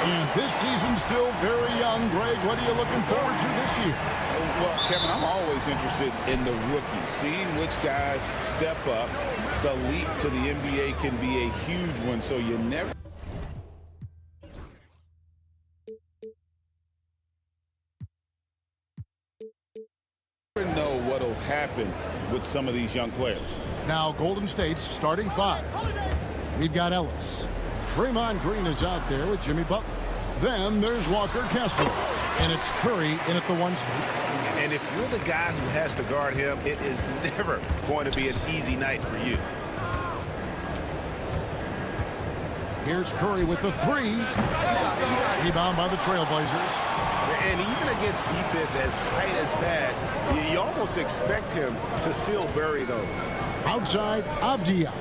And this season's still very young. Greg, what are you looking forward to this year? Well, Kevin, I'm always interested in the rookies, seeing which guys step up. The leap to the NBA can be a huge one, so you never know what'll happen with some of these young players. Now, Golden State's starting five. We've got Ellis. Draymond Green is out there with Jimmy Butler. Then there's Walker Kessler. And it's Curry in at the one spot. And if you're the guy who has to guard him, it is never going to be an easy night for you. Here's Curry with the three. Rebound by the Trailblazers. And even against defense as tight as that, you almost expect him to still bury those. Outside, Avdia.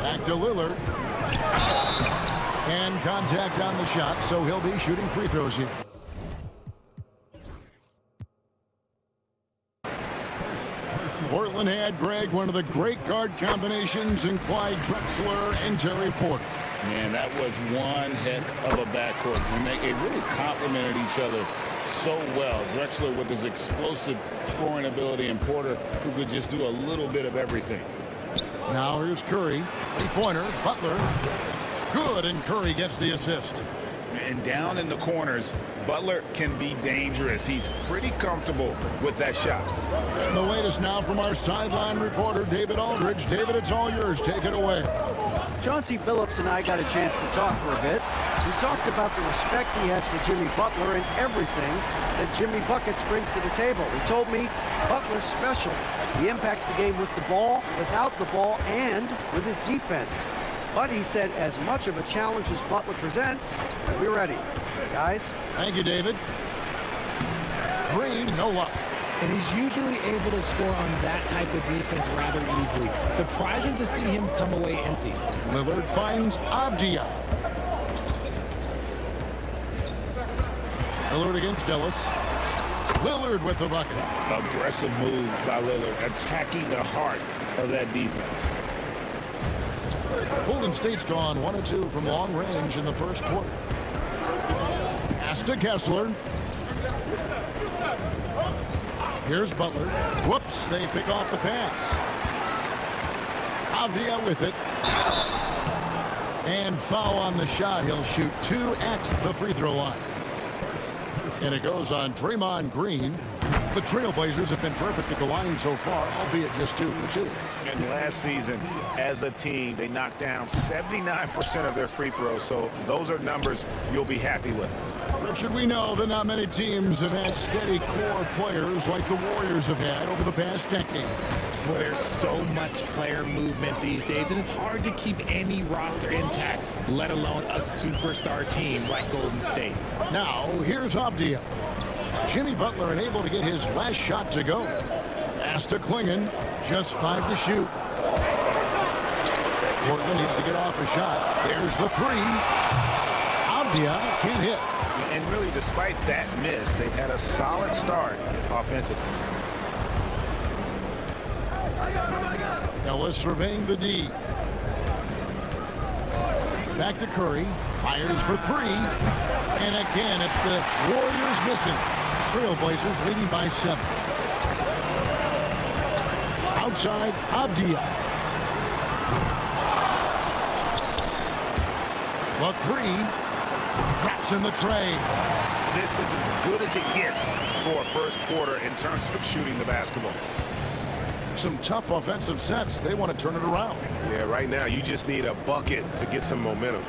Back to Lillard. And contact on the shot, so he'll be shooting free throws here. Portland had, Greg, one of the great guard combinations in Clyde Drexler and Terry Porter. Man, that was one heck of a backcourt. And they really complemented each other so well. Drexler with his explosive scoring ability and Porter who could just do a little bit of everything. Now here's Curry. Three-pointer. Butler. Good, and Curry gets the assist. And down in the corners, Butler can be dangerous. He's pretty comfortable with that shot. And the latest now from our sideline reporter, David Aldridge. David, it's all yours. Take it away. Chauncey Billups and I got a chance to talk for a bit. We talked about the respect he has for Jimmy Butler and everything that Jimmy Buckets brings to the table. He told me Butler's special. He impacts the game with the ball, without the ball, and with his defense. But he said as much of a challenge as Butler presents, we're ready. Guys? Thank you, David. Green, no luck. And he's usually able to score on that type of defense rather easily. Surprising to see him come away empty. Lillard finds Avdia. Lillard against Ellis. Lillard with the bucket. Aggressive move by Lillard, attacking the heart of that defense. Golden State's gone 1 of 2 from long range in the first quarter. Pass to Kessler. Here's Butler. Whoops, they pick off the pass. Avdia with it. And foul on the shot. He'll shoot 2 at the free throw line. And it goes on Draymond Green. The Trailblazers have been perfect at the line so far, albeit just 2 for 2. And last season, as a team, they knocked down 79% of their free throws, so those are numbers you'll be happy with. Richard, we know that not many teams have had steady core players like the Warriors have had over the past decade. Well, there's so much player movement these days, and it's hard to keep any roster intact, let alone a superstar team like Golden State. Now, here's Avdia. Jimmy Butler unable to get his last shot to go. Pass to Klingon, just 5 to shoot. Portland needs to get off a shot. There's the 3. Avdia can't hit. And really, despite that miss, they've had a solid start offensively. Ellis surveying the D. Back to Curry. Fires for 3. And again, it's the Warriors missing. Trailblazers leading by 7. Outside, Avdia. The 3. Drops in the tray. This is as good as it gets for a first quarter in terms of shooting the basketball. Some tough offensive sets. They want to turn it around. Yeah, right now you just need a bucket to get some momentum.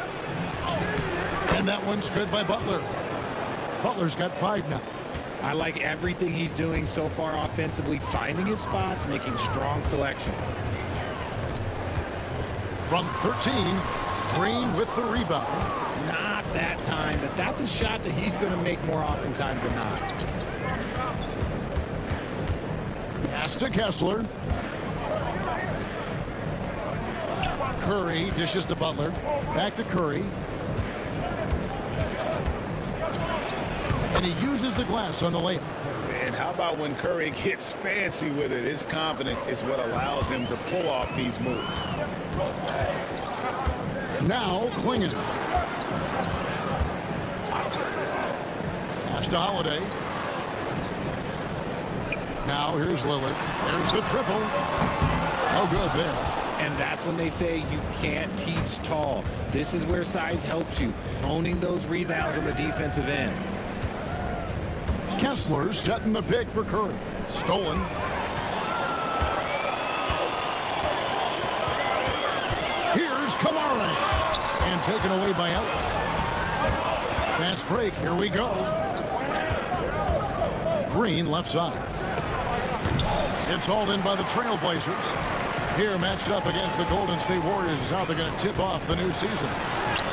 And that one's good by Butler. Butler's got 5 now. I like everything he's doing so far offensively, finding his spots, making strong selections. From 13, Green with the rebound. Not that time, but that's a shot that he's going to make more oftentimes than not. Pass to Kessler. Curry dishes to Butler. Back to Curry. And he uses the glass on the layup. And how about when Curry gets fancy with it? His confidence is what allows him to pull off these moves. Now Klingon. Pass to Holiday. Now here's Lillard. There's the triple. No good there. And that's when they say you can't teach tall. This is where size helps you, owning those rebounds on the defensive end. Kessler setting the pick for Curry. Stolen. Here's Kamara. And taken away by Ellis. Fast break. Here we go. Green left side. It's hauled in by the Trailblazers. Here matched up against the Golden State Warriors is how they're going to tip off the new season.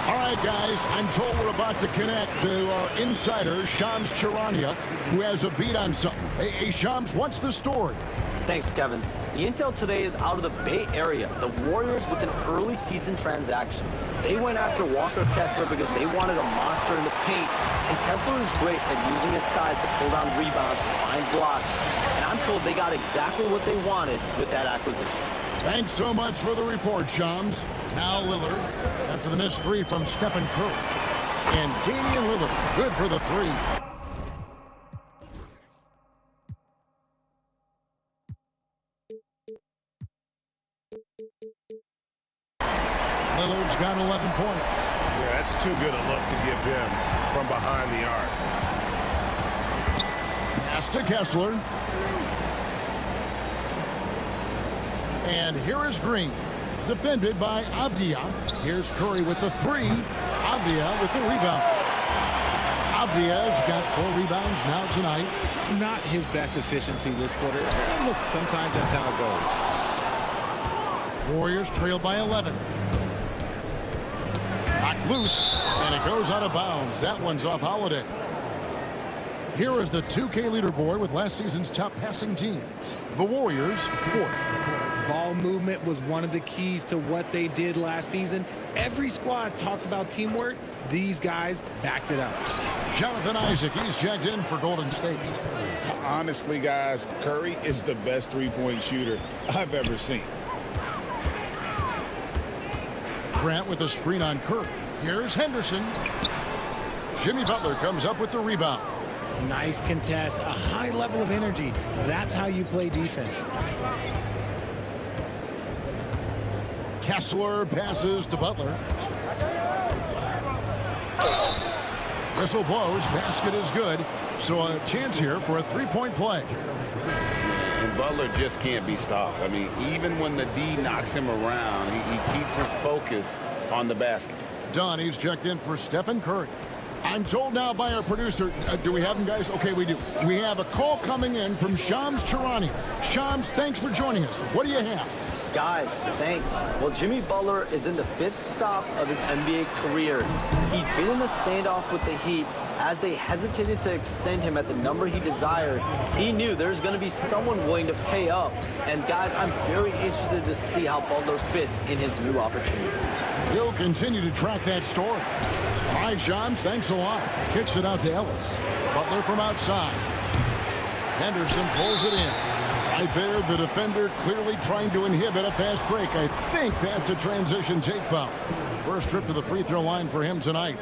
All right, guys, I'm told we're about to connect to our insider, Shams Charania, who has a beat on something. Hey, Shams, what's the story? Thanks, Kevin. The intel today is out of the Bay Area. The Warriors with an early season transaction. They went after Walker Kessler because they wanted a monster in the paint. And Kessler is great at using his size to pull down rebounds and find blocks. And I'm told they got exactly what they wanted with that acquisition. Thanks so much for the report, Shams. Now Lillard, after the missed three from Stephen Curry. And Damian Lillard, good for the three. Lillard's got 11 points. Yeah, that's too good a look to give him from behind the arc. Pass to Kessler. And here is Green, defended by Avdia. Here's Curry with the three. Avdia with the rebound. Avdia's got 4 rebounds now tonight. Not his best efficiency this quarter. Look, sometimes that's how it goes. Warriors trail by 11. Knocked loose, and it goes out of bounds. That one's off Holiday. Here is the 2K leaderboard with last season's top passing teams. The Warriors, 4th. Ball movement was one of the keys to what they did last season. Every squad talks about teamwork. These guys backed it up. Jonathan Isaac, he's checked in for Golden State. Honestly, guys, Curry is the best three-point shooter I've ever seen. Grant with a screen on Curry. Here's Henderson. Jimmy Butler comes up with the rebound. Nice contest, a high level of energy. That's how you play defense. Kessler passes to Butler. Whistle blows. Basket is good. So a chance here for a three-point play. And Butler just can't be stopped. I mean, even when the D knocks him around, he keeps his focus on the basket. Dunn, he's checked in for Stephen Curry. I'm told now by our producer, do we have him, guys? Okay, we do. We have a call coming in from Shams Charania. Shams, thanks for joining us. What do you have? Guys, thanks. Well, Jimmy Butler is in the 5th stop of his NBA career. He'd been in a standoff with the Heat. As they hesitated to extend him at the number he desired, he knew there's going to be someone willing to pay up. And guys, I'm very interested to see how Butler fits in his new opportunity. We'll continue to track that story. All right, Shams, thanks a lot. Kicks it out to Ellis. Butler from outside. Henderson pulls it in. Right there, the defender clearly trying to inhibit a fast break. I think that's a transition take foul. First trip to the free throw line for him tonight.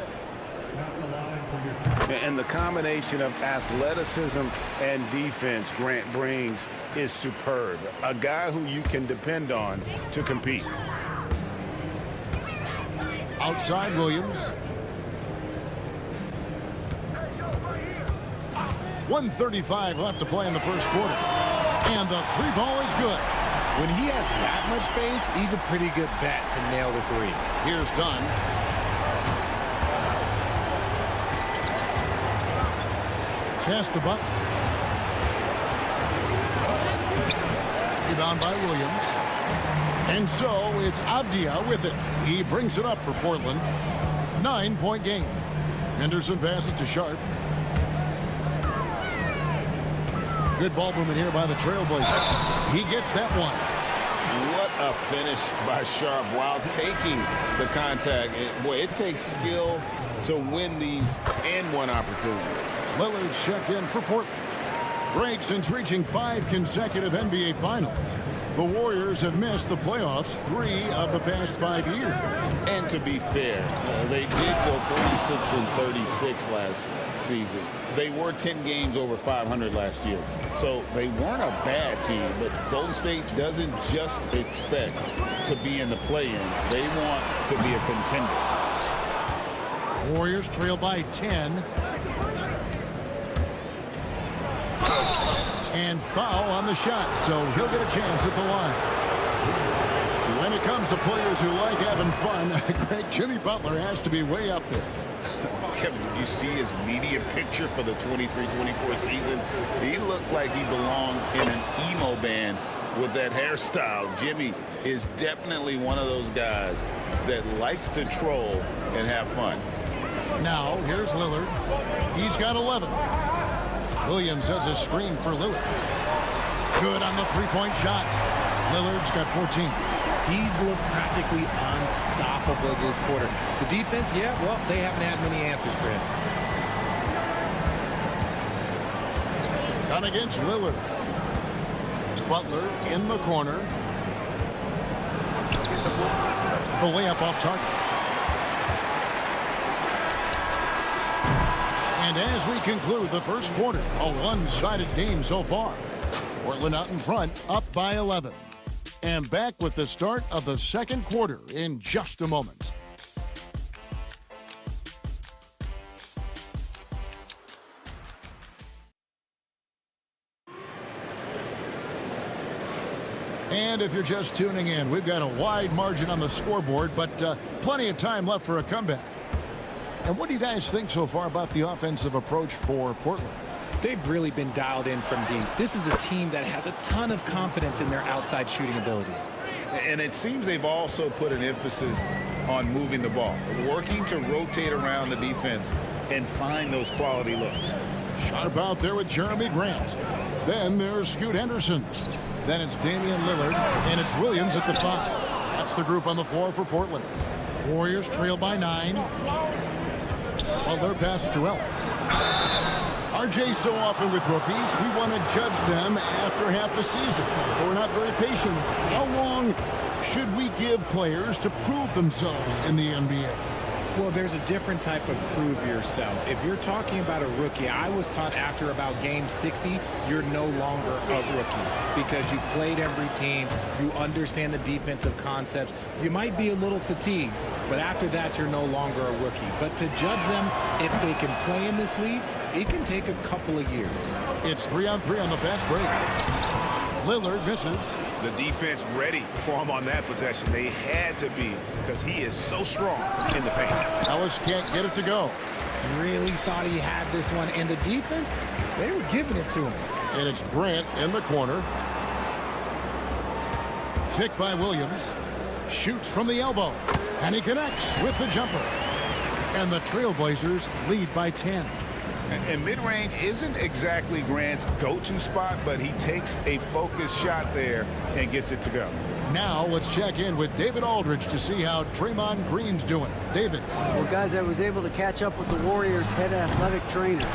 And the combination of athleticism and defense Grant brings is superb. A guy who you can depend on to compete. Outside Williams. 1:35 left to play in the first quarter. And the three ball is good. When he has that much space, he's a pretty good bet to nail the three. Here's Dunn. Pass to Butler. Rebound by Williams. And so it's Avdia with it. He brings it up for Portland. 9-point game. Henderson passes to Sharp. Good ball movement here by the Trailblazers. He gets that one. What a finish by Sharp while taking the contact. Boy, it takes skill to win these and one opportunity. Lillard's checked in for Portland. break since reaching 5 consecutive NBA Finals. The Warriors have missed the playoffs 3 of the past 5 years. And to be fair, they did go 46-36 last season. They were 10 games over 500 last year. So they weren't a bad team, but Golden State doesn't just expect to be in the play-in. They want to be a contender. Warriors trail by 10. And foul on the shot, so he'll get a chance at the line. When it comes to players who like having fun, Greg, Jimmy Butler has to be way up there. Kevin, did you see his media picture for the 23-24 season? He looked like he belonged in an emo band with that hairstyle. Jimmy is definitely one of those guys that likes to troll and have fun. Now, here's Lillard. He's got 11. Williams has a screen for Lillard. Good on the three-point shot. Lillard's got 14. He's looked practically unstoppable this quarter. The defense, yeah, well, they haven't had many answers for him. Done against Lillard. Butler in the corner. The layup off target. And as we conclude the first quarter, a one-sided game so far. Portland out in front, up by 11. And back with the start of the second quarter in just a moment. And if you're just tuning in, we've got a wide margin on the scoreboard, but plenty of time left for a comeback. And what do you guys think so far about the offensive approach for Portland? They've really been dialed in from deep. This is a team that has a ton of confidence in their outside shooting ability. And it seems they've also put an emphasis on moving the ball, working to rotate around the defense and find those quality looks. Sharp out there with Jeremy Grant. Then there's Scoot Henderson. Then it's Damian Lillard, and it's Williams at the 5. That's the group on the floor for Portland. Warriors trail by 9. Well, they're passing to Ellis. RJ, so often with rookies, we want to judge them after half a season. We're not very patient. How long should we give players to prove themselves in the NBA? Well, there's a different type of prove yourself. If you're talking about a rookie, I was taught after about game 60, you're no longer a rookie because you played every team, you understand the defensive concepts. You might be a little fatigued, but after that, you're no longer a rookie. But to judge them, if they can play in this league, it can take a couple of years. It's 3-on-3 on the fast break. Lillard misses. The defense ready for him on that possession. They had to be because he is so strong in the paint. Ellis can't get it to go. Really thought he had this one. And the defense, they were giving it to him. And it's Grant in the corner. Picked by Williams. Shoots from the elbow. And he connects with the jumper. And the Trailblazers lead by 10. And mid-range isn't exactly Grant's go-to spot, but he takes a focused shot there and gets it to go. Now let's check in with David Aldridge to see how Draymond Green's doing. David. Well, guys, I was able to catch up with the Warriors' head athletic trainer.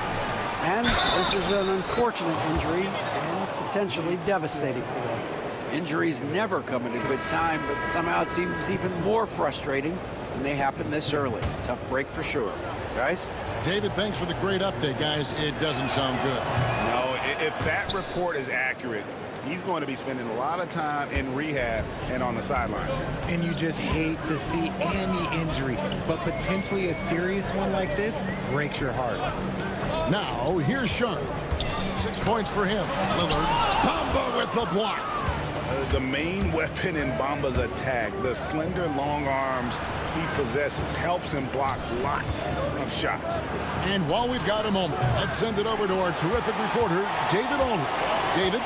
And this is an unfortunate injury and potentially devastating for them. Injuries never come at a good time, but somehow it seems even more frustrating when they happen this early. Tough break for sure. Guys? David, thanks for the great update, guys. It doesn't sound good. No, if that report is accurate, he's going to be spending a lot of time in rehab and on the sideline. And you just hate to see any injury, but potentially a serious one like this breaks your heart. Now, here's Sean. 6 points for him. Lillard. Bamba with the block. The main weapon in Bamba's attack, the slender long arms he possesses, helps him block lots of shots. And while we've got a moment, let's send it over to our terrific reporter, David Aldridge. David?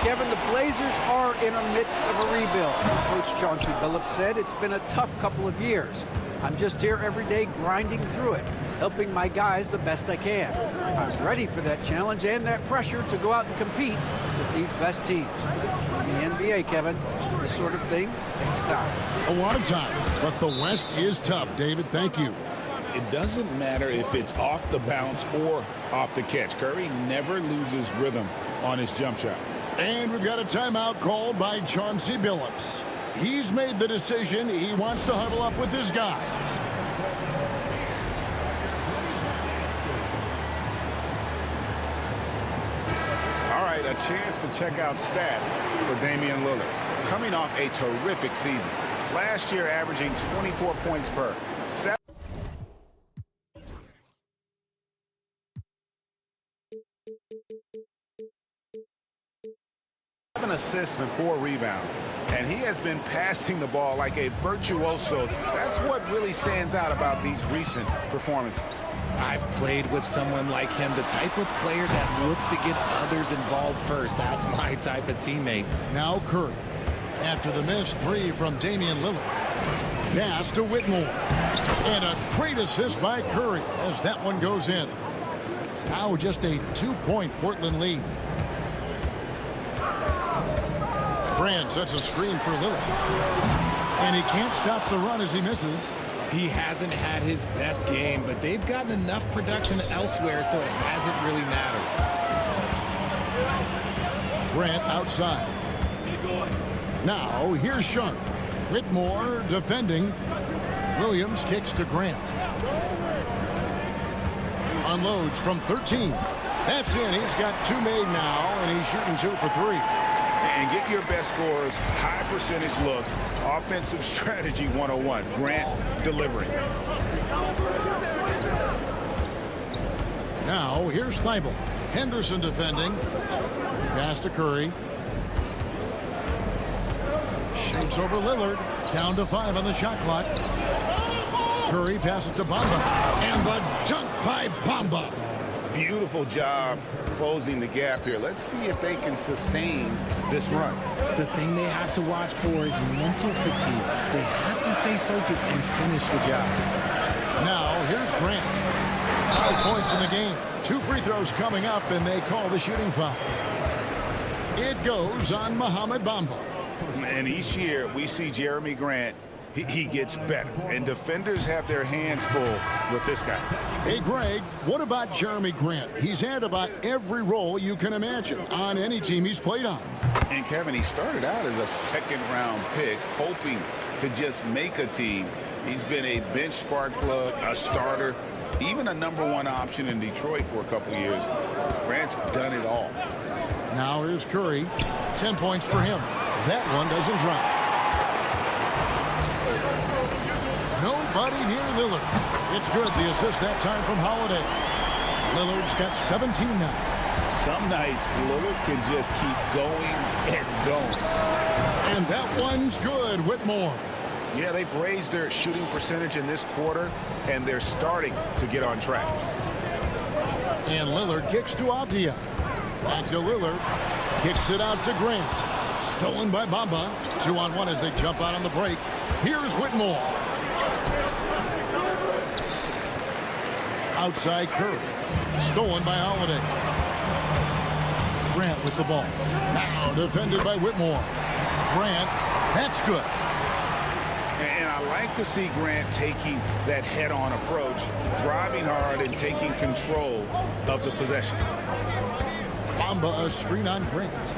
Kevin, the Blazers are in the midst of a rebuild. Coach Chauncey Billups said it's been a tough couple of years. I'm just here every day grinding through it, helping my guys the best I can. I'm ready for that challenge and that pressure to go out and compete with these best teams. In the NBA, Kevin, this sort of thing takes time. A lot of time, but the West is tough. David, thank you. It doesn't matter if it's off the bounce or off the catch. Curry never loses rhythm on his jump shot. And we've got a timeout called by Chauncey Billups. He's made the decision. He wants to huddle up with his guys. All right, a chance to check out stats for Damian Lillard. Coming off a terrific season. Last year averaging 24 points per. 7 assists and 4 rebounds. And he has been passing the ball like a virtuoso. That's what really stands out about these recent performances. I've played with someone like him, the type of player that looks to get others involved first. That's my type of teammate. Now Curry. After the missed 3 from Damian Lillard. Pass to Whitmore. And a great assist by Curry as that one goes in. Now just a 2-point Portland lead. Grant sets a screen for Lillard. And he can't stop the run as he misses. He hasn't had his best game, but they've gotten enough production elsewhere, so it hasn't really mattered. Grant outside. Now here's Sharp. Whitmore defending. Williams kicks to Grant. Unloads from 13. That's in. He's got 2 made now, and he's shooting 2 for 3. And get your best scorers, high percentage looks, offensive strategy 101. Grant delivering. Now here's Thibault. Henderson defending. Pass to Curry. Shakes over Lillard. Down to 5 on the shot clock. Curry passes to Bamba. And the dunk by Bamba. Beautiful job closing the gap here. Let's see if they can sustain this run. The thing they have to watch for is mental fatigue. They have to stay focused and finish the job. Now here's Grant. 5 points in the game. 2 free throws coming up, and they call the shooting foul. It goes on Mohamed Bamba. And each year we see Jeremy Grant, he gets better. And defenders have their hands full with this guy. Hey, Greg, what about Jeremy Grant? He's had about every role you can imagine on any team he's played on. And Kevin, he started out as a second-round pick, hoping to just make a team. He's been a bench spark plug, a starter, even a #1 option in Detroit for a couple years. Grant's done it all. Now here's Curry. 10 points for him. That one doesn't drop. Nobody near Lillard. It's good. The assist that time from Holiday. Lillard's got 17 now. Some nights, Lillard can just keep going and going. And that one's good. Whitmore. Yeah, they've raised their shooting percentage in this quarter, and they're starting to get on track. And Lillard kicks to Avdia. Back to Lillard. Kicks it out to Grant. Stolen by Bamba. 2-on-1 as they jump out on the break. Here's Whitmore. Outside Curry. Stolen by Holiday. Grant with the ball. Now defended by Whitmore. Grant. That's good. And I like to see Grant taking that head-on approach, driving hard and taking control of the possession. Bamba a screen on Grant.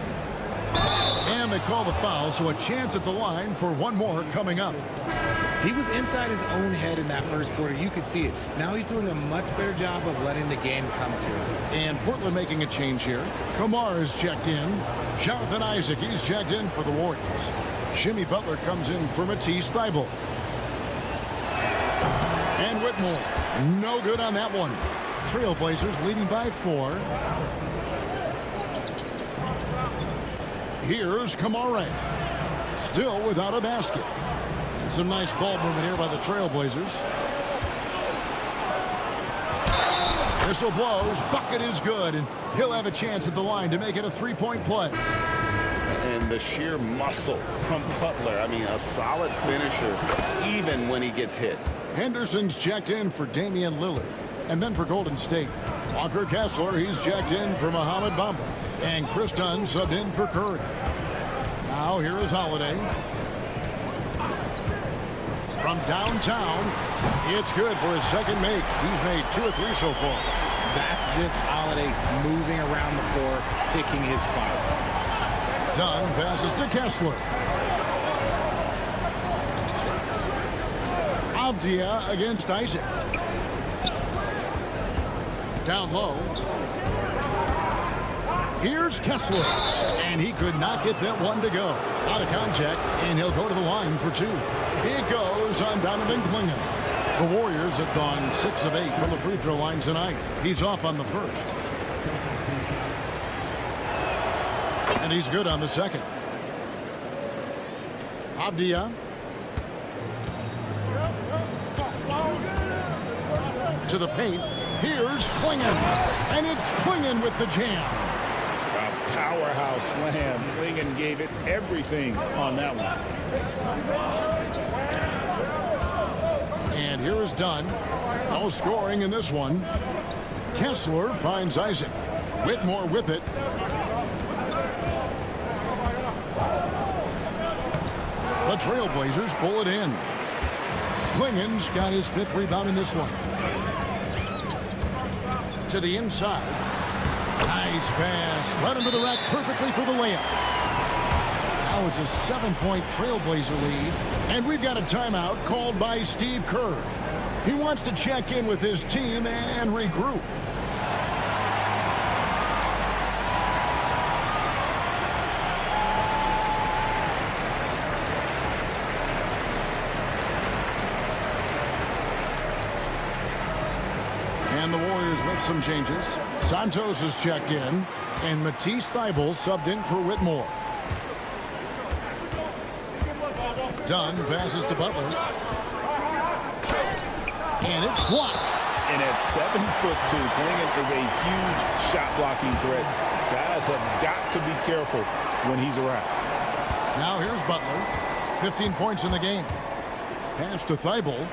And they call the foul, so a chance at the line for one more coming up. He was inside his own head in that first quarter. You could see it. Now he's doing a much better job of letting the game come to him. And Portland making a change here. Kamar is checked in. Jonathan Isaac, he's checked in for the Warriors. Jimmy Butler comes in for Matisse Thybulle. And Whitmore. No good on that one. Trailblazers leading by 4. Here's Kamare. Still without a basket. And some nice ball movement here by the Trailblazers. Whistle blows. Bucket is good. And he'll have a chance at the line to make it a 3-point play. And the sheer muscle from Butler. I mean, a solid finisher, even when he gets hit. Henderson's checked in for Damian Lillard. And then for Golden State, Walker Kessler, he's checked in for Mohamed Bamba. And Chris Dunn subbed in for Curry. Now here is Holiday. From downtown, it's good for his second make. He's made 2 of 3 so far. That's just Holiday moving around the floor, picking his spots. Dunn passes to Kessler. Avdia against Isaac. Down low. Here's Kessler. And he could not get that one to go. Out of contact, and he'll go to the line for two. It goes on Donovan Clingan. The Warriors have gone 6 of 8 from the free throw line tonight. He's off on the first. And he's good on the second. Avdia. To the paint. Here's Clingan. And it's Clingan with the jam. A powerhouse slam. Clingan gave it everything on that one. And here is Dunn. No scoring in this one. Kessler finds Isaac. Whitmore with it. The Trailblazers pull it in. Clingan's got his 5th rebound in this one. To the inside. Nice pass. Right into the rack perfectly for the layup. Now it's a 7-point Trailblazer lead. And we've got a timeout called by Steve Kerr. He wants to check in with his team and regroup. And the Warriors with some changes. Santos has checked in, and Matisse Thybulle subbed in for Whitmore. Dunn passes to Butler. And it's blocked. And at 7'2", Clingan is a huge shot blocking threat. Guys have got to be careful when he's around. Now here's Butler. 15 points in the game. Pass to Thybulle.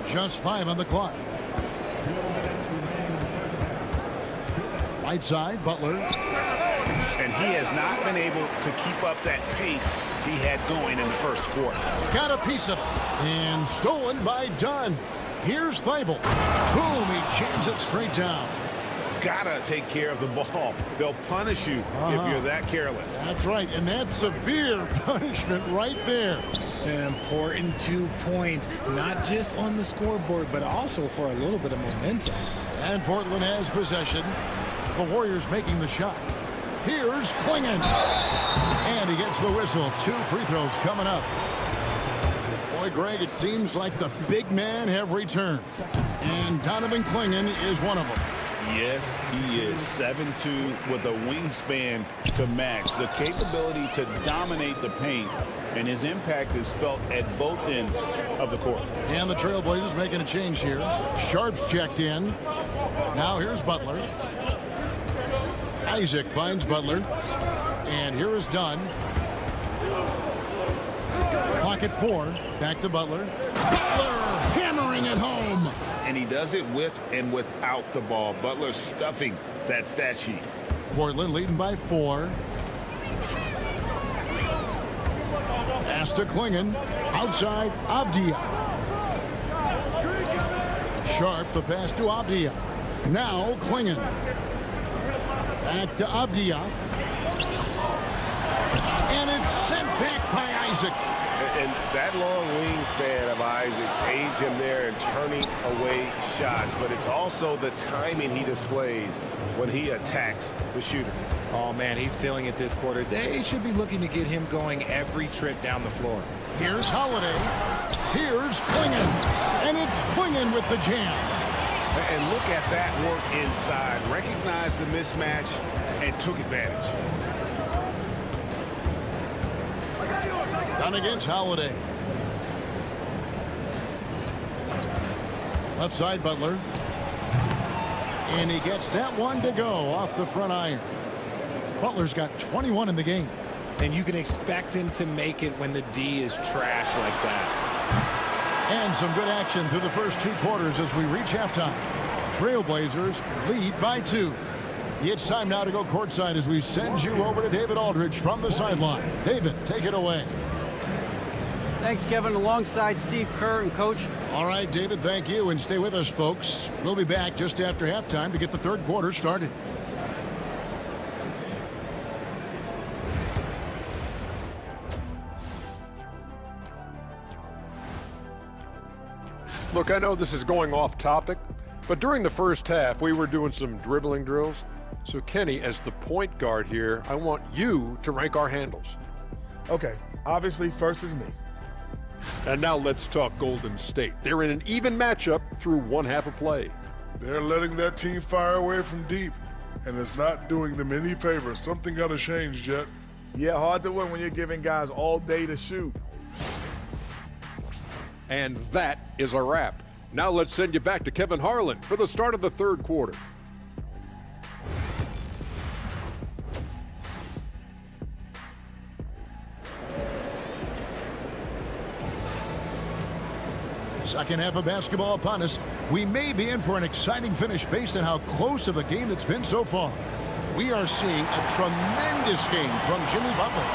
Just 5 on the clock. Right side, Butler. And he has not been able to keep up that pace he had going in the first quarter. Got a piece of it. And stolen by Dunn. Here's Thybulle. Boom, he jams it straight down. Gotta take care of the ball. They'll punish you if you're that careless. That's right, and that's severe punishment right there. An important 2 points, not just on the scoreboard, but also for a little bit of momentum. And Portland has possession. The Warriors making the shot. Here's Clingan. And he gets the whistle. 2 free throws coming up. Boy, Greg, it seems like the big men have returned. And Donovan Clingan is one of them. Yes, he is 7'2" with a wingspan to match. The capability to dominate the paint, and his impact is felt at both ends of the court. And the Trailblazers making a change here. Sharp's checked in. Now here's Butler. Isaac finds Butler. And here is Dunn. Clock at 4. Back to Butler. Butler hammering it home. And he does it with and without the ball. Butler stuffing that stat sheet. Portland leading by 4. Pass to Clingan. Outside, Avdia. Sharp, the pass to Avdia. Now Clingan. Back to Avdia. And it's sent back by Isaac. And that long wingspan of Isaac aids him there in turning away shots, but it's also the timing he displays when he attacks the shooter. Oh, man, he's feeling it this quarter. They should be looking to get him going every trip down the floor. Here's Holiday. Here's Clingan. And it's Clingan with the jam. And look at that work inside. Recognized the mismatch and took advantage. Done against Holiday. Left side, Butler. And he gets that one to go off the front iron. Butler's got 21 in the game. And you can expect him to make it when the D is trash like that. And some good action through the first 2 quarters as we reach halftime. Trailblazers lead by 2. It's time now to go courtside as we send you over to David Aldridge from the sideline. David, take it away. Thanks, Kevin. Alongside Steve Kerr and Coach. All right, David, thank you. And stay with us, folks. We'll be back just after halftime to get the third quarter started. Look, I know this is going off topic, but during the first half, we were doing some dribbling drills. So, Kenny, as the point guard here, I want you to rank our handles. Okay, obviously first is me. And now let's talk Golden State. They're in an even matchup through one half of play. They're letting that team fire away from deep, and it's not doing them any favors. Something got to change, Jet. Yeah, hard to win when you're giving guys all day to shoot. And that is a wrap. Now let's send you back to Kevin Harlan for the start of the third quarter. Second half of basketball upon us. We may be in for an exciting finish based on how close of a game it's been so far. We are seeing a tremendous game from Jimmy Butler.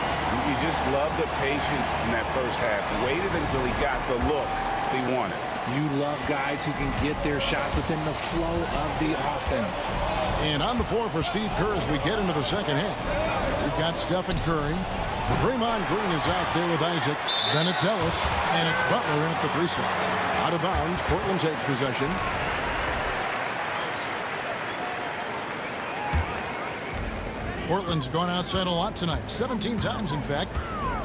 You just love the patience in that first half. Waited until he got the look he wanted. You love guys who can get their shots within the flow of the offense. And on the floor for Steve Kerr as we get into the second half. We've got Stephen Curry. Draymond Green is out there with Isaac. Then it's Ellis. And it's Butler in at the 3 slot. Out of bounds. Portland takes possession. Portland's gone outside a lot tonight. 17 times, in fact.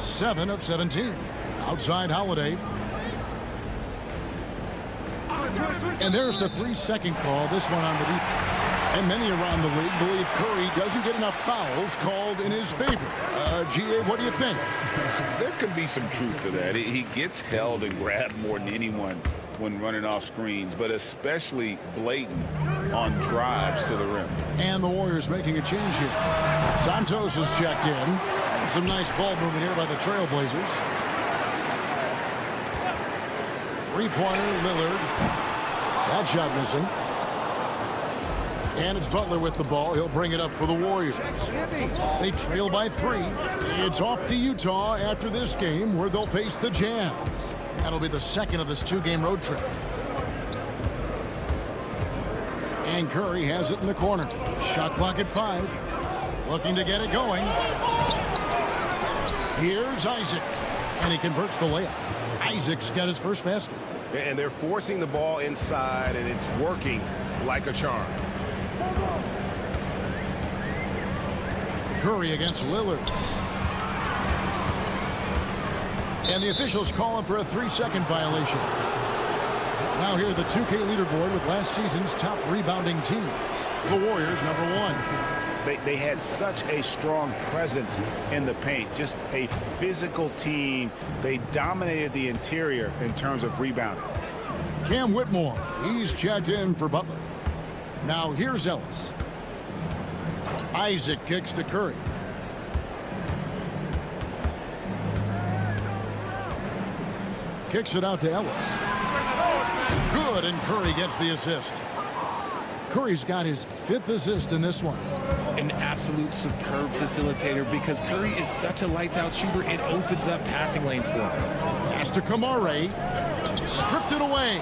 7 of 17. Outside Holiday. And there's the 3-second call, this one on the defense. And many around the league believe Curry doesn't get enough fouls called in his favor. G.A., what do you think? There could be some truth to that. He gets held and grabbed more than anyone when running off screens, but especially blatant on drives to the rim. And the Warriors making a change here. Santos is checked in. Some nice ball movement here by the Trailblazers. Three-pointer, Lillard. That shot missing. And it's Butler with the ball. He'll bring it up for the Warriors. They trail by 3. It's off to Utah after this game where they'll face the Jazz. That'll be the second of this 2-game road trip. And Curry has it in the corner. Shot clock at 5. Looking to get it going. Here's Isaac. And he converts the layup. Isaac's got his first basket. And they're forcing the ball inside, and it's working like a charm. Curry against Lillard. And the officials call him for a 3-second violation. Now here the 2K leaderboard with last season's top rebounding teams. The Warriors, number 1. They had such a strong presence in the paint, just a physical team. They dominated the interior in terms of rebounding. Cam Whitmore, he's checked in for Butler. Now here's Ellis. Isaac kicks to Curry. Kicks it out to Ellis. Good, and Curry gets the assist. Curry's got his 5th assist in this one. An absolute superb facilitator because Curry is such a lights-out shooter. It opens up passing lanes for him. Pass to Kamare. Stripped it away.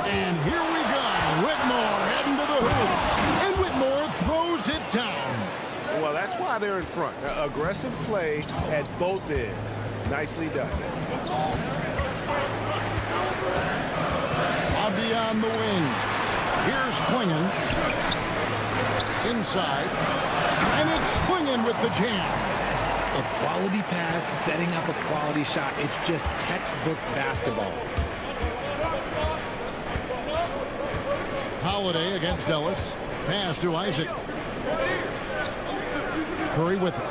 And here we go. Whitmore heading to the hoop. And Whitmore throws it down. Well, that's why they're in front. Aggressive play at both ends. Nicely done. Beyond the wing. Here's Klingon. Inside. And it's Klingon with the jam. A quality pass, setting up a quality shot. It's just textbook basketball. Holiday against Ellis. Pass to Isaac. Curry with it.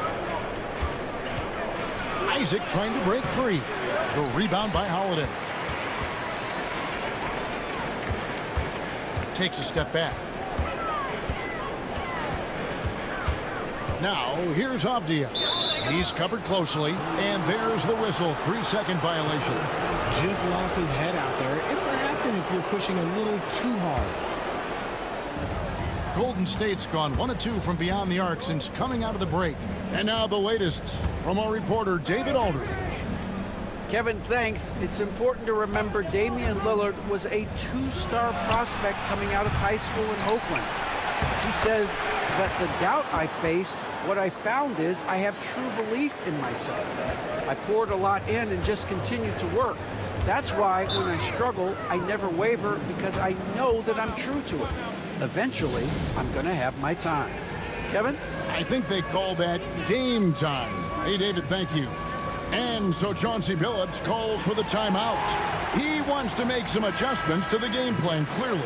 Isaac trying to break free. The rebound by Holiday. Takes a step back. Now, here's Avdia. He's covered closely, and there's the whistle. 3-second violation. Just lost his head out there. It'll happen if you're pushing a little too hard. Golden State's gone 1 of 2 from beyond the arc since coming out of the break. And now the latest from our reporter, David Aldridge. Kevin, thanks. It's important to remember Damian Lillard was a 2-star prospect coming out of high school in Oakland. He says that the doubt I faced, what I found is I have true belief in myself. I poured a lot in and just continued to work. That's why when I struggle, I never waver because I know that I'm true to it. Eventually, I'm going to have my time. Kevin? I think they call that game time. Hey, David, thank you. And so Chauncey Billups calls for the timeout. He wants to make some adjustments to the game plan, clearly.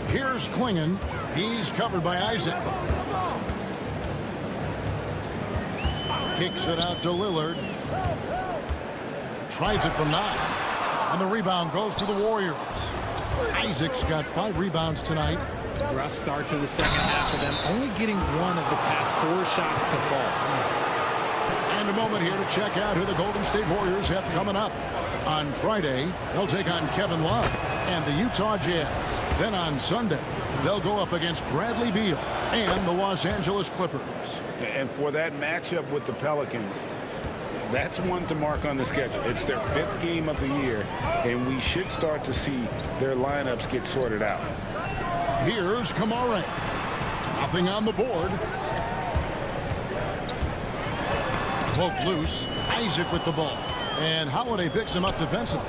Here's Klingon. He's covered by Isaac. Kicks it out to Lillard. Tries it from 9. And the rebound goes to the Warriors. Isaac's got 5 rebounds tonight. Rough start to the second half for them, only getting one of the past 4 shots to fall. And a moment here to check out who the Golden State Warriors have coming up. On Friday, they'll take on Kevin Love and the Utah Jazz. Then on Sunday, they'll go up against Bradley Beal and the Los Angeles Clippers. And for that matchup with the Pelicans, that's one to mark on the schedule. It's their 5th game of the year, and we should start to see their lineups get sorted out. Here's Kamara. Nothing on the board. Cloak loose. Isaac with the ball. And Holiday picks him up defensively.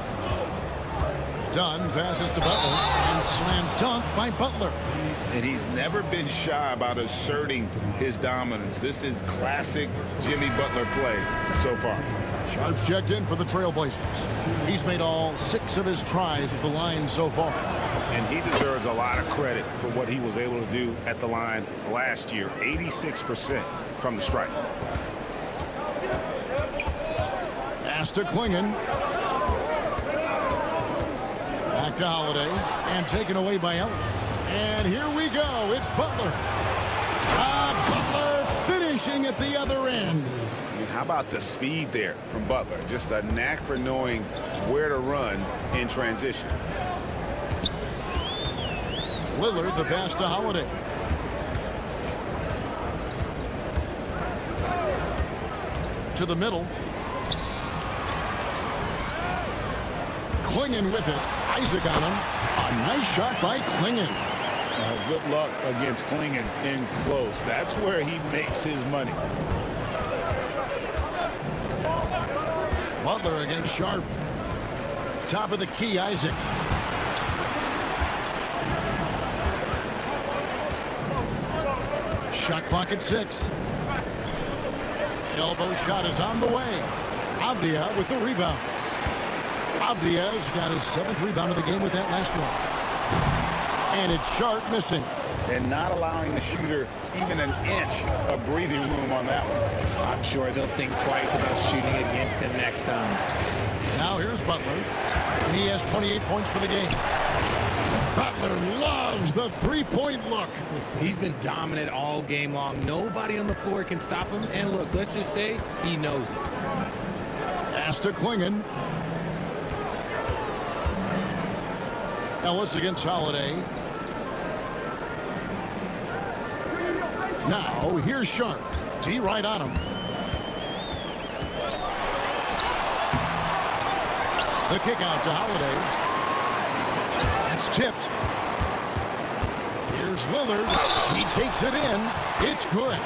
Dunn passes to Butler and slam dunk by Butler. And he's never been shy about asserting his dominance. This is classic Jimmy Butler play so far. Sharp's checked in for the Trailblazers. He's made all 6 of his tries at the line so far. And he deserves a lot of credit for what he was able to do at the line last year. 86% from the stripe. Pass to Klingon. Back to Holiday. And taken away by Ellis. And here we go. It's Butler. Butler finishing at the other end. And how about the speed there from Butler? Just a knack for knowing where to run in transition. Lillard, the pass to Holiday. To the middle. Klingon with it. Isaac on him. A nice shot by Klingon. Good luck against Klingon in close. That's where he makes his money. Butler against Sharp. Top of the key, Isaac. Shot clock at 6. Elbow shot is on the way. Avdia with the rebound. Avdia's got his 7th rebound of the game with that last one. And it's Sharp missing. And not allowing the shooter even an inch of breathing room on that one. I'm sure they'll think twice about shooting against him next time. Now here's Butler. And he has 28 points for the game. Butler loves the 3-point look. He's been dominant all game long. Nobody on the floor can stop him. And look, let's just say he knows it. Pass to Klingon. Ellis against Holiday. Now, here's Sharp. D right on him. The kick out to Holiday. That's tipped. Here's Lillard. He takes it in. It's good.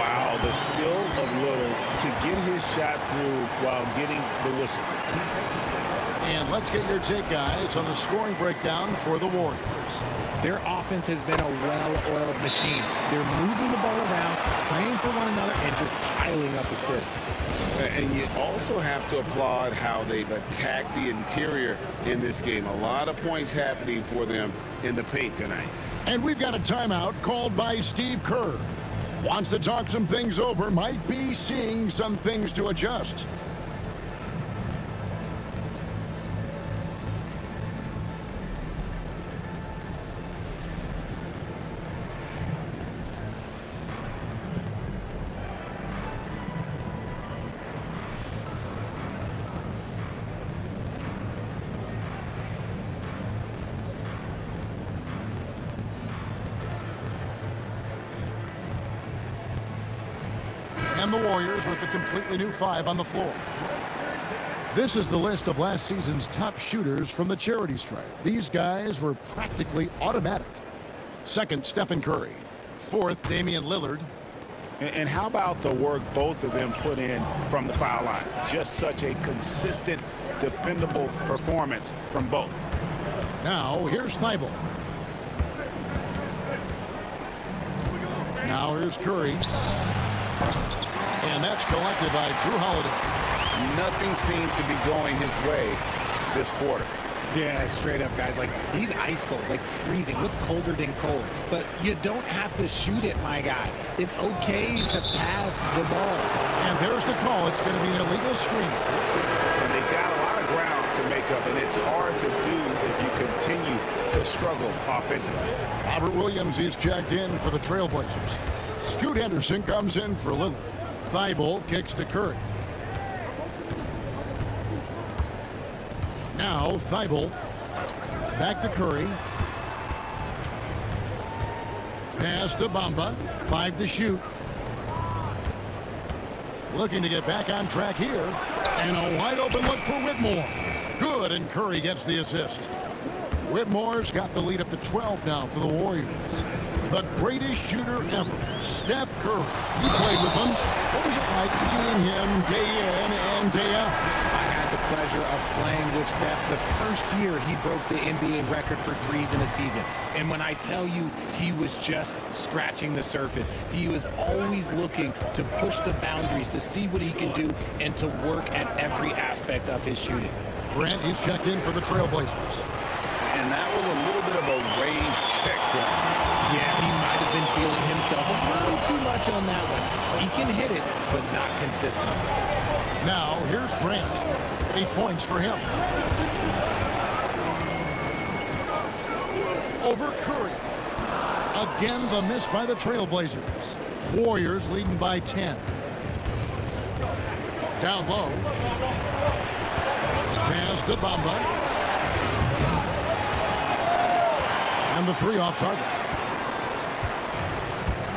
Wow, the skill of Lillard to get his shot through while getting the whistle. And let's get your take, guys, on the scoring breakdown for the Warriors. Their offense has been a well-oiled machine. They're moving the ball around, playing for one another, and just piling up assists. And you also have to applaud how they've attacked the interior in this game. A lot of points happening for them in the paint tonight. And we've got a timeout called by Steve Kerr. Wants to talk some things over, might be seeing some things to adjust. And the Warriors with a completely new 5 on the floor. This is the list of last season's top shooters from the charity stripe. These guys were practically automatic. Second, Stephen Curry. Fourth, Damian Lillard. And how about the work both of them put in from the foul line? Just such a consistent, dependable performance from both. Now, here's Thibault. Now, here's Curry. And that's collected by Drew Holiday. Nothing seems to be going his way this quarter. Yeah, straight up, guys. Like, he's ice cold, like freezing. What's colder than cold? But you don't have to shoot it, my guy. It's okay to pass the ball. And there's the call. It's going to be an illegal screen. And they've got a lot of ground to make up, and it's hard to do if you continue to struggle offensively. Robert Williams is checked in for the Trailblazers. Scoot Henderson comes in for Lillard. Thibault kicks to Curry. Now Thibault back to Curry. Pass to Bamba. 5 to shoot. Looking to get back on track here. And a wide open look for Whitmore. Good, and Curry gets the assist. Whitmore's got the lead up to 12 now for the Warriors. The greatest shooter ever, Steph Curry. You played with him. What was it like seeing him day in and day out? I had the pleasure of playing with Steph the first year he broke the NBA record for threes in a season. And when I tell you he was just scratching the surface, he was always looking to push the boundaries, to see what he can do, and to work at every aspect of his shooting. Grant is checked in for the Trailblazers. And that was a little bit of a range check for him. Yeah, he might have been feeling himself a little too much on that one. He can hit it, but not consistently. Now, here's Grant. 8 points for him. Over Curry. Again, the miss by the Trailblazers. Warriors leading by 10. Down low. Pass to Bamba. And the 3 off target.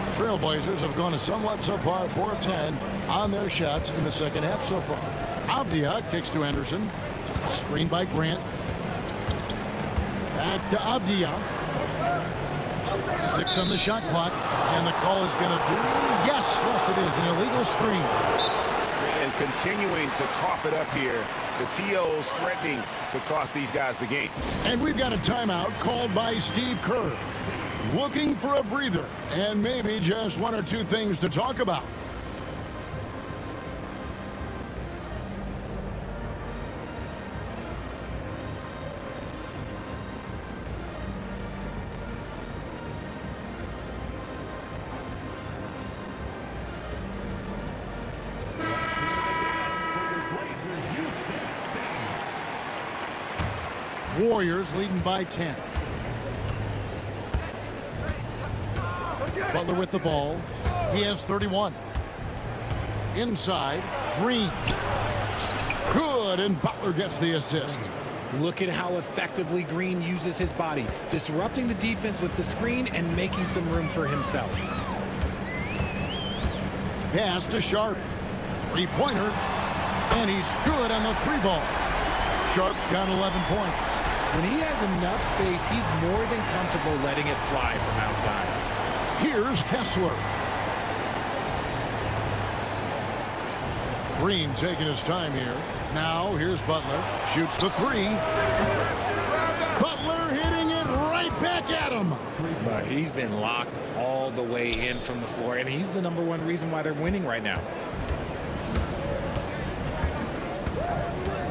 The Trailblazers have gone a somewhat subpar 4 of 10 on their shots in the second half so far. Avdia kicks to Anderson. Screen by Grant. Back to Avdia. 6 on the shot clock. And the call is going to be, yes, it is, an illegal screen. And continuing to cough it up here. The TO's threatening to cost these guys the game. And we've got a timeout called by Steve Kerr. Looking for a breather and maybe just 1 or 2 things to talk about. Warriors leading by 10. Butler with the ball. He has 31. Inside, Green. Good, and Butler gets the assist. Look at how effectively Green uses his body, disrupting the defense with the screen and making some room for himself. Pass to Sharp. 3-pointer. And he's good on the 3-ball. Sharp's got 11 points. When he has enough space, he's more than comfortable letting it fly from outside. Here's Kessler. Green taking his time here. Now here's Butler. Shoots the 3. Butler hitting it right back at him. But he's been locked all the way in from the floor, and he's the #1 reason why they're winning right now.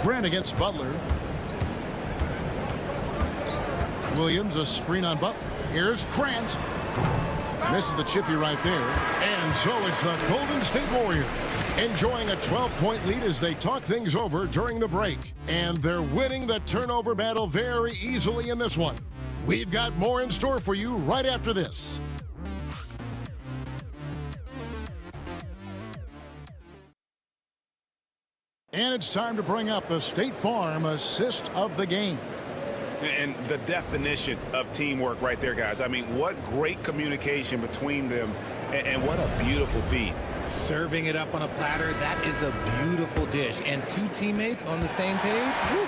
Grant against Butler. Williams, a screen on Butler. Here's Grant. Misses the chippy right there. And so it's the Golden State Warriors enjoying a 12-point lead as they talk things over during the break. And they're winning the turnover battle very easily in this one. We've got more in store for you right after this. And it's time to bring up the State Farm assist of the game. And the definition of teamwork right there, guys. I mean, what great communication between them, and what a beautiful feed. Serving it up on a platter, that is a beautiful dish. And two teammates on the same page. Woo.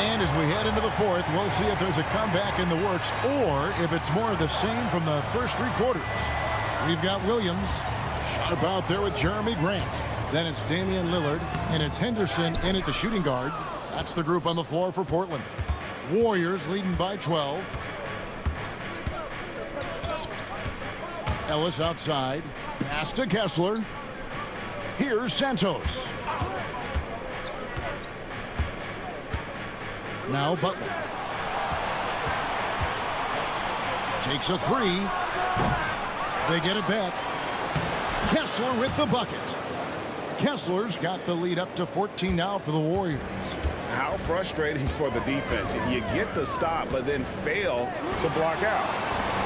And as we head into the fourth, we'll see if there's a comeback in the works or if it's more of the same from the first three quarters. We've got Williams sharp out there with Jeremy Grant. Then it's Damian Lillard, and it's Henderson in at the shooting guard. That's the group on the floor for Portland. Warriors leading by 12. Ellis outside. Pass to Kessler. Here's Santos. Now Butler. Takes a three. They get it back. Kessler with the bucket. Kessler's got the lead up to 14 now for the Warriors. How frustrating for the defense. You get the stop, but then fail to block out.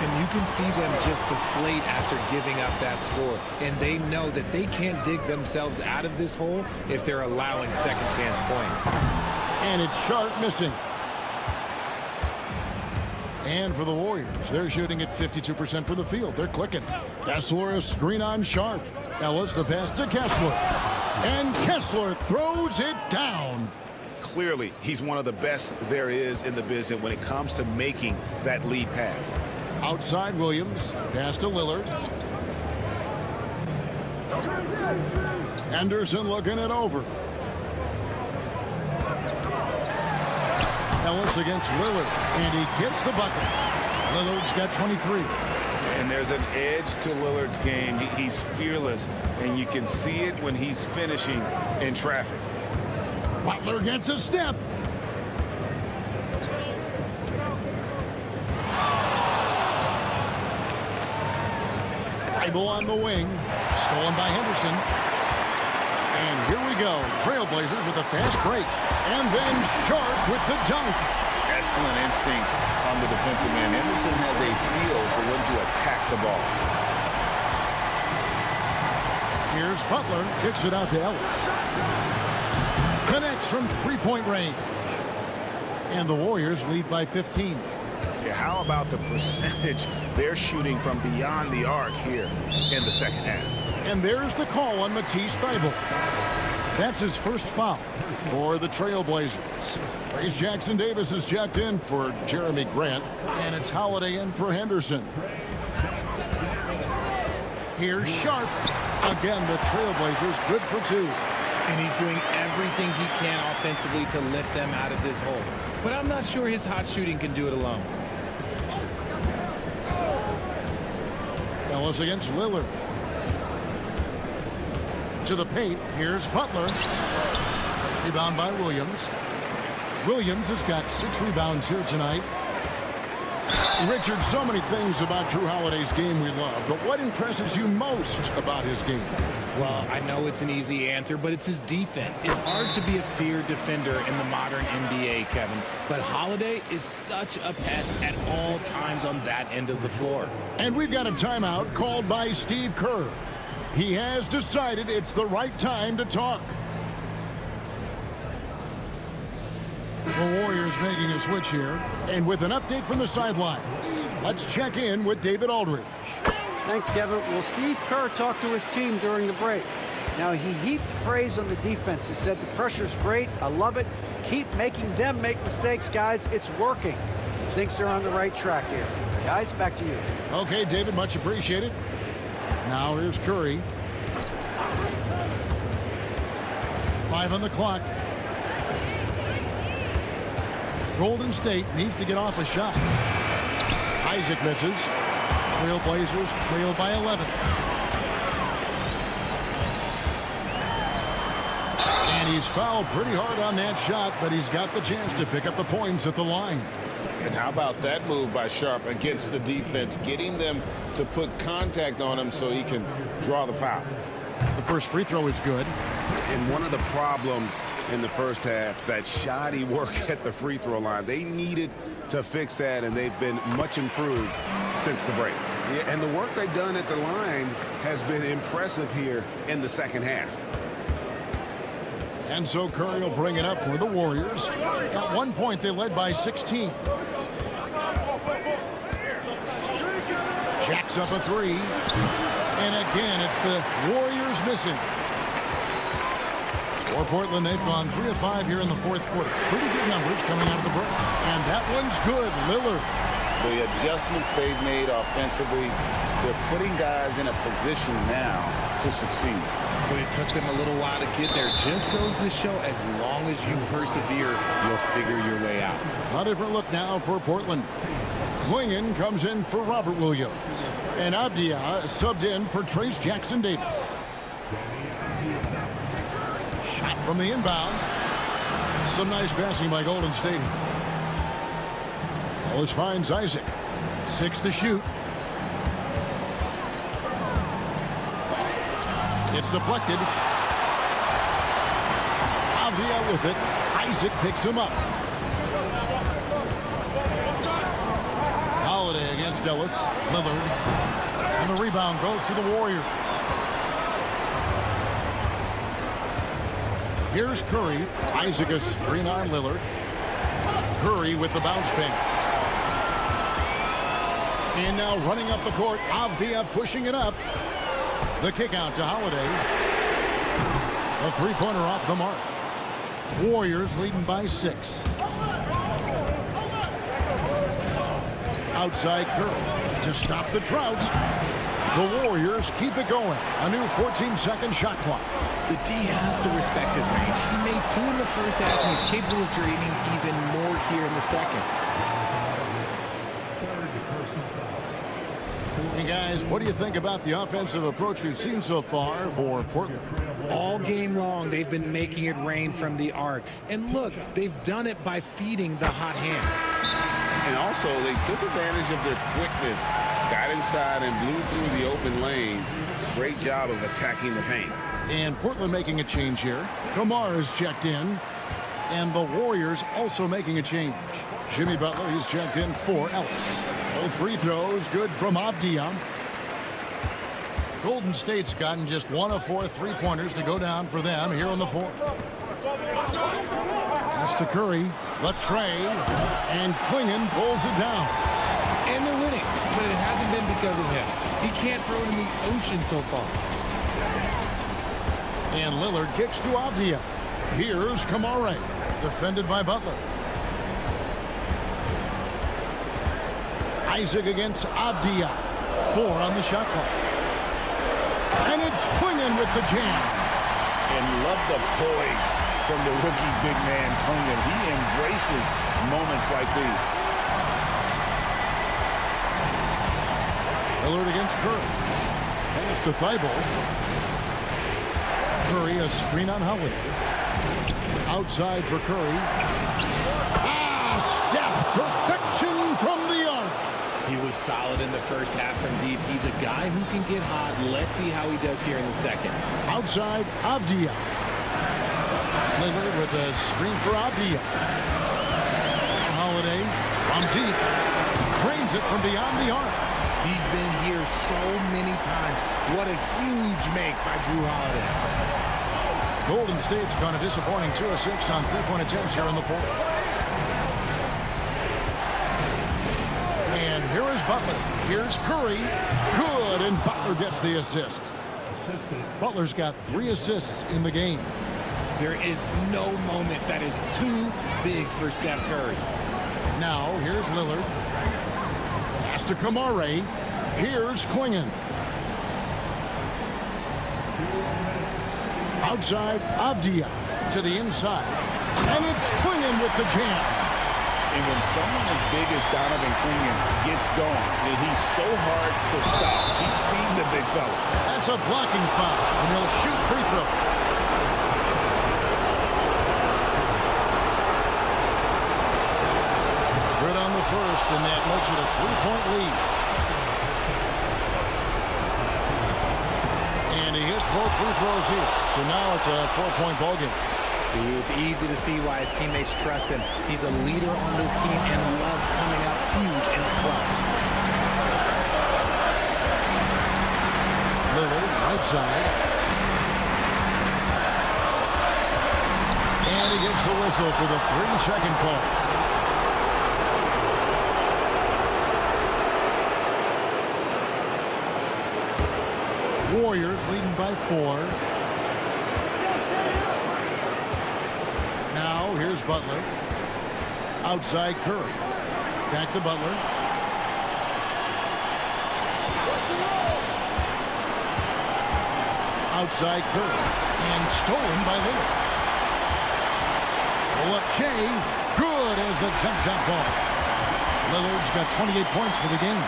And you can see them just deflate after giving up that score. And they know that they can't dig themselves out of this hole if they're allowing second chance points. And it's Sharp missing. And for the Warriors, they're shooting at 52% for the field. They're clicking. Kessler, a screen on Sharp. Ellis, the pass to Kessler. And Kessler throws it down. Clearly, he's one of the best there is in the business when it comes to making that lead pass. Outside Williams. Pass to Lillard. Henderson looking it over. Ellis against Lillard, and he gets the bucket. Lillard's got 23. And there's an edge to Lillard's game. He's fearless, and you can see it when he's finishing in traffic. Butler gets a step. Dribble on the wing. Stolen by Henderson. And here we go. Trailblazers with a fast break. And then Sharp with the dunk. Excellent instincts on the defensive end. Henderson has a feel for when to attack the ball. Here's Butler. Kicks it out to Ellis. Connects from three-point range. And the Warriors lead by 15. Yeah, how about the percentage they're shooting from beyond the arc here in the second half? And there's the call on Matisse Thybulle. That's his first foul for the Trailblazers. Trace Jackson Davis is checked in for Jeremy Grant, and it's Holiday in for Henderson. Here's Sharp. Again, the Trailblazers good for two. And he's doing everything he can offensively to lift them out of this hole. But I'm not sure his hot shooting can do it alone. Ellis against Lillard. To the paint. Here's Butler. Rebound by Williams. Williams has got 6 rebounds here tonight. Richard, so many things about Drew Holiday's game we love, but what impresses you most about his game? Well, I know it's an easy answer, but it's his defense. It's hard to be a feared defender in the modern NBA, Kevin. But Holiday is such a pest at all times on that end of the floor. And we've got a timeout called by Steve Kerr. He has decided it's the right time to talk. The Warriors making a switch here. And with an update from the sidelines, let's check in with David Aldridge. Thanks, Kevin. Well, Steve Kerr talked to his team during the break. Now, he heaped praise on the defense. He said, the pressure's great. I love it. Keep making them make mistakes, guys. It's working. He thinks they're on the right track here. Guys, back to you. Okay, David, much appreciated. Now here's Curry. 5 on the clock. Golden State needs to get off a shot. Isaac misses. Trailblazers trail by 11. And he's fouled pretty hard on that shot, but he's got the chance to pick up the points at the line. And how about that move by Sharp against the defense, getting them to put contact on him so he can draw the foul. The first free throw is good. And one of the problems in the first half, that shoddy work at the free throw line. They needed to fix that, and they've been much improved since the break. Yeah, and the work they've done at the line has been impressive here in the second half. And so Curry will bring it up for the Warriors. At one point, they led by 16. Jacks up a three. And again, it's the Warriors missing. For Portland, they've gone 3 of 5 here in the fourth quarter. Pretty good numbers coming out of the break. And that one's good. Lillard. The adjustments they've made offensively, they're putting guys in a position now to succeed. But it took them a little while to get there. Just goes to show, as long as you persevere, you'll figure your way out. A different look now for Portland. Klingon comes in for Robert Williams. And Avdia subbed in for Trace Jackson Davis. Shot from the inbound. Some nice passing by Golden State. Ellis finds Isaac. 6 to shoot. It's deflected. Avdia with it. Isaac picks him up. Holiday against Ellis. Lillard. And the rebound goes to the Warriors. Here's Curry. Isaac a screen on Lillard. Curry with the bounce pass. And now running up the court, Avdia pushing it up. The kick out to Holiday. A three-pointer off the mark. Warriors leading by 6. Outside Curry to stop the drought. The Warriors keep it going. A new 14-second shot clock. The D has to respect his range. He made 2 in the first half, and he's capable of draining even more here in the second. Hey guys, what do you think about the offensive approach we've seen so far for Portland? All game long, they've been making it rain from the arc. And look, they've done it by feeding the hot hands. And also, they took advantage of their quickness, got inside and blew through the open lanes. Great job of attacking the paint. And Portland making a change here. Kamar is checked in. And the Warriors also making a change. Jimmy Butler, he's checked in for Ellis. Both free throws, good from Avdia. Golden State's gotten just 1 of 4 three-pointers to go down for them here in the fourth. That's to Curry. Latre. And Klingon pulls it down. And they're winning, but it hasn't been because of him. He can't throw it in the ocean so far. And Lillard kicks to Avdia. Here's Kamare. Defended by Butler. Isaac against Avdia. 4 on the shot clock. And it's Klingon with the jam. And love the poise from the rookie big man Klingon. He embraces moments like these. Lillard against Curry. Pass to Thibault. Curry a screen on Holiday. Outside for Curry. Steph, perfection from the arc. He was solid in the first half from deep. He's a guy who can get hot. Let's see how he does here in the second. Outside, Avdia. Lillard with a screen for Avdia. Holiday from deep. Cranes it from beyond the arc. He's been here so many times. What a huge make by Drew Holiday. Golden State's gone a disappointing 2 of 6 on three-point attempts here in the fourth. And here is Butler. Here's Curry. Good, and Butler gets the assist. Butler's got 3 assists in the game. There is no moment that is too big for Steph Curry. Now, here's Lillard. Pass to Kamare. Here's Klingon. Outside, Avdia to the inside. And it's Klingon with the jam. And when someone as big as Donovan Klingon gets going, and he's so hard to stop. Keep feeding the big fella. That's a blocking foul, and he'll shoot free throws. Good on the first, and that makes it a 3-point lead. And he hits both free throws here. So now it's a 4-point ball game. See, it's easy to see why his teammates trust him. He's a leader on this team and loves coming out huge in the clutch. Lillard, right side. And he gets the whistle for the 3-second call. Warriors leading by 4. Now here's Butler. Outside Curry. Back to Butler. Outside Curry. And stolen by Lillard. Pull up Jay. Good as the jump shot falls. Lillard's got 28 points for the game.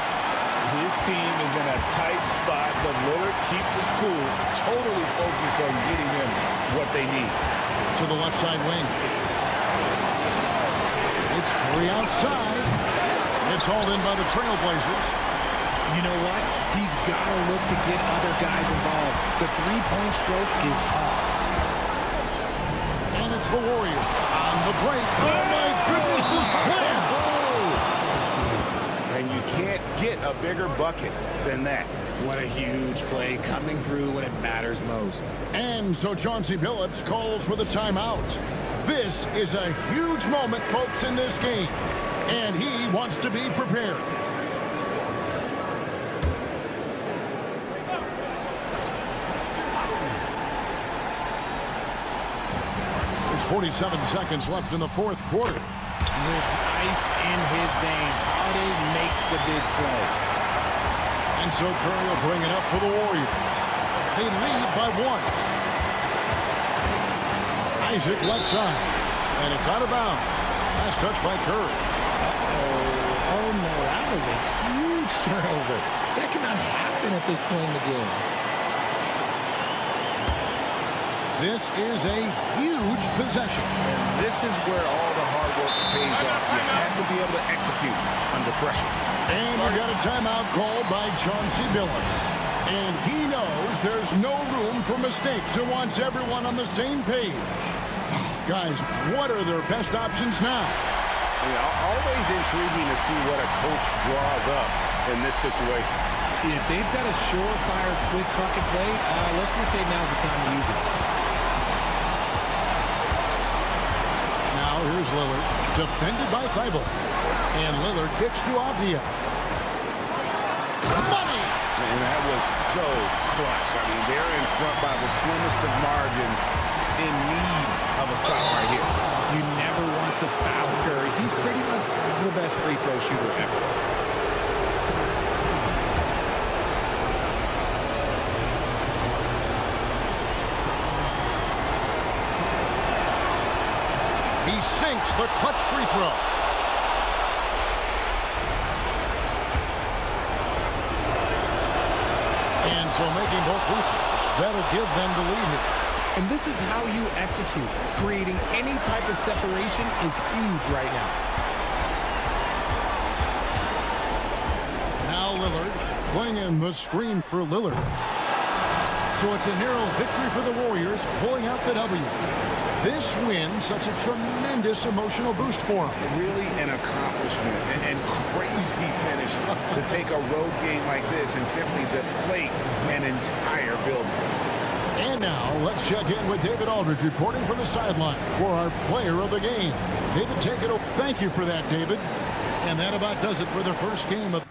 His team is in a tight spot, but Lillard keeps his cool, totally focused on getting them what they need. To the left side wing. It's Curry outside. It's hauled in by the Trailblazers. You know what? He's got to look to get other guys involved. The three-point stroke is off. And it's the Warriors on the break. Oh, my goodness, the slam! And you can't get a bigger bucket than that. What a huge play coming through when it matters most. And so Chauncey Billups calls for the timeout. This is a huge moment, folks, in this game. And he wants to be prepared. There's 47 seconds left in the fourth quarter. With ice in his veins, Holiday makes the big play. And so Curry will bring it up for the Warriors. They lead by 1. Isaac left side. And it's out of bounds. Last touch by Curry. Oh no, that was a huge turnover. That cannot happen at this point in the game. This is a huge possession. And this is where all the hard work pays off. You have to be able to execute under pressure. And we got a timeout called by Chauncey Billups. And he knows there's no room for mistakes and wants everyone on the same page. Guys, what are their best options now? Always intriguing to see what a coach draws up in this situation. If they've got a surefire quick bucket play, let's just say now's the time to use it. Now here's Lillard, defended by Thibault. And Lillard kicks to Avdia. Money! And that was so clutch. I mean, they're in front by the slimmest of margins, in need of a stop right here. You never want to foul Curry. He's pretty much the best free throw shooter ever. He sinks the clutch free throw. And so making both free throws, that'll give them the lead here. And this is how you execute. Creating any type of separation is huge right now. Now Lillard playing in the screen for Lillard. So it's a narrow victory for the Warriors, pulling out the W. This win, such a tremendous emotional boost for them. Really an accomplishment and crazy finish to take a road game like this and simply deflate an entire building. And now, let's check in with David Aldridge reporting from the sideline for our player of the game. David, take it over. Thank you for that, David. And that about does it for the first game of